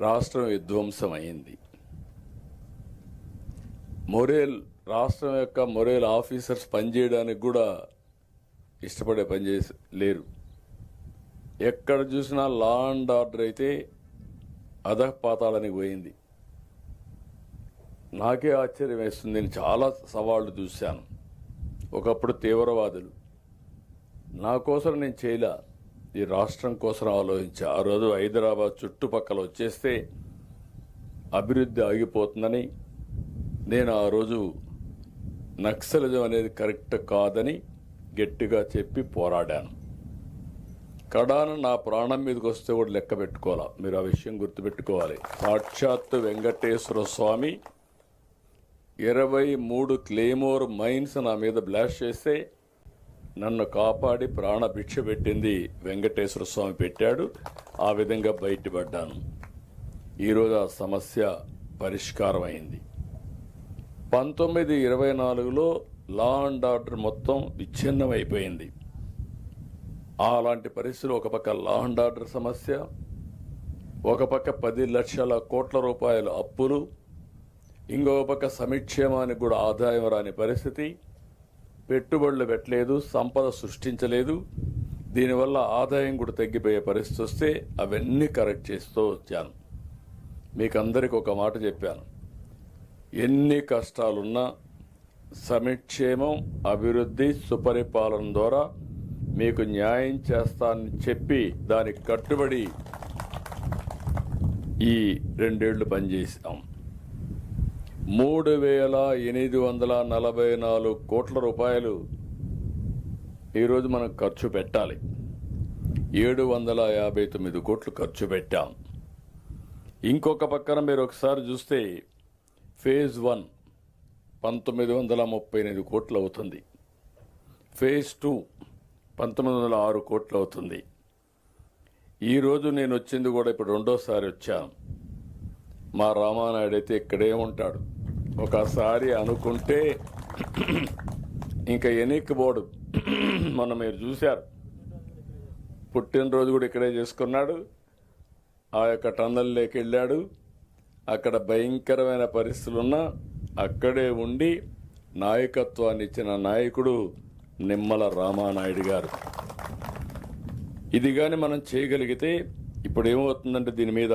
రాష్ట్రం విధ్వంసమైంది. మొరేల్ రాష్ట్రం యొక్క మొరేల్ ఆఫీసర్స్ పనిచేయడానికి కూడా ఇష్టపడే పనిచేసి లేరు. ఎక్కడ చూసినా లా అండ్ ఆర్డర్ అయితే అధపాతాళానికి పోయింది. నాకే ఆశ్చర్యం వేస్తుంది. నేను చాలా సవాళ్లు చూశాను. ఒకప్పుడు తీవ్రవాదులు నా కోసం నేను చేయలే, ఈ రాష్ట్రం కోసం ఆలోచించా. ఆ రోజు హైదరాబాద్ చుట్టుపక్కల వచ్చేస్తే అభివృద్ధి ఆగిపోతుందని నేను ఆ రోజు నక్సలిజం అనేది కరెక్ట్ కాదని గట్టిగా చెప్పి పోరాడాను. కడాన నా ప్రాణం మీదకి వస్తే కూడా లెక్క పెట్టుకోవాలా. మీరు ఆ విషయం గుర్తుపెట్టుకోవాలి. సాక్షాత్తు వెంకటేశ్వర స్వామి 23 క్లేమోర్ మైన్స్ నా మీద బ్లాస్ట్ చేస్తే నన్ను కాపాడి ప్రాణభిక్ష పెట్టింది వెంకటేశ్వర స్వామి పెట్టాడు. ఆ విధంగా బయటపడ్డాను. ఈరోజు ఆ సమస్య పరిష్కారం అయింది. 1924లో లా అండ్ ఆర్డర్ మొత్తం విచ్ఛిన్నం అయిపోయింది. అలాంటి పరిస్థితులు ఒక పక్క లా అండ్ ఆర్డర్ సమస్య, ఒక పక్క 10 లక్షల కోట్ల రూపాయల అప్పులు, ఇంకొక పక్క సంక్షేమానికి కూడా ఆదాయం రాని పరిస్థితి, పెట్టుబడులు పెట్టలేదు, సంపద సృష్టించలేదు, దీనివల్ల ఆదాయం కూడా తగ్గిపోయే పరిస్థితి వస్తే అవన్నీ కరెక్ట్ చేస్తూ వచ్చాను. మీకు అందరికి ఒక మాట చెప్పాను, ఎన్ని కష్టాలున్నా సంక్షేమం, అభివృద్ధి, సుపరిపాలన ద్వారా మీకు న్యాయం చేస్తానని చెప్పి దానికి కట్టుబడి ఈ 2 ఏళ్లు పనిచేసాం. 3,844 కోట్ల రూపాయలు ఈరోజు మనం ఖర్చు పెట్టాలి. 759 కోట్లు ఖర్చు పెట్టాం. ఇంకొక పక్కన మీరు ఒకసారి చూస్తే ఫేజ్ 1 1938 కోట్లు అవుతుంది. ఫేజ్ 2 1906 కోట్లు అవుతుంది. ఈరోజు నేను వచ్చింది కూడా ఇప్పుడు రెండోసారి వచ్చాను. మా రామానాయుడు అయితే ఇక్కడే ఉంటాడు. ఒకసారి అనుకుంటే ఇంకా ఎన్నికబోడు. మొన్న మీరు చూశారు, పుట్టినరోజు కూడా ఇక్కడే చేసుకున్నాడు. ఆ యొక్క టన్నల్లోకి వెళ్ళాడు. అక్కడ భయంకరమైన పరిస్థితులున్నా అక్కడే ఉండి నాయకత్వాన్ని ఇచ్చిన నాయకుడు నిమ్మల రామానాయుడు గారు. ఇది కానీ మనం చేయగలిగితే ఇప్పుడు ఏమవుతుందంటే దీని మీద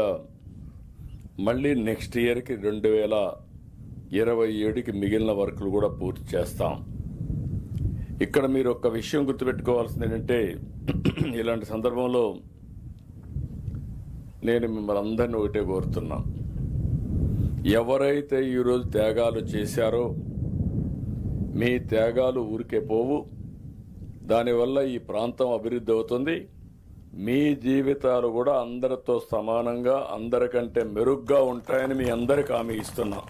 మళ్ళీ నెక్స్ట్ ఇయర్కి 2027కి మిగిలిన వర్కులు కూడా పూర్తి చేస్తాం. ఇక్కడ మీరు ఒక విషయం గుర్తుపెట్టుకోవాల్సింది ఏంటంటే, ఇలాంటి సందర్భంలో నేను మిమ్మల్ని అందరినీ ఒకటే కోరుతున్నా, ఎవరైతే ఈరోజు త్యాగాలు చేశారో మీ త్యాగాలు ఊరికే పోవు. దానివల్ల ఈ ప్రాంతం అభివృద్ధి అవుతుంది. మీ జీవితాలు కూడా అందరితో సమానంగా, అందరికంటే మెరుగ్గా ఉంటాయని మీ అందరికి హామీ ఇస్తున్నా.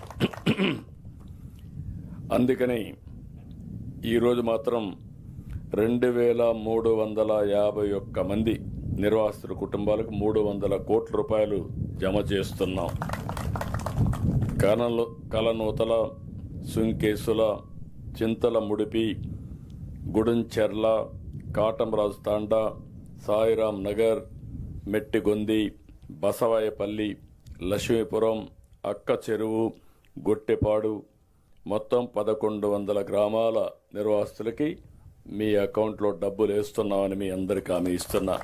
అందుకని ఈరోజు మాత్రం 2,351 మంది నిర్వాసితుల కుటుంబాలకు 300 కోట్ల రూపాయలు జమ చేస్తున్నాం. కలనూతల, సుంకేసుల, చింతల ముడిపి, గుడుంచెర్ల, కాటంరాజు తాండా, సాయిరాం నగర్, మెట్టిగొంది, బసవాయపల్లి, లక్ష్మీపురం, అక్క చెరువు, గొట్టెపాడు మొత్తం 1100 గ్రామాల నిర్వాసితులకి మీ అకౌంట్లో డబ్బులు వేస్తున్నామని మీ అందరికీ హామీ ఇస్తున్నా.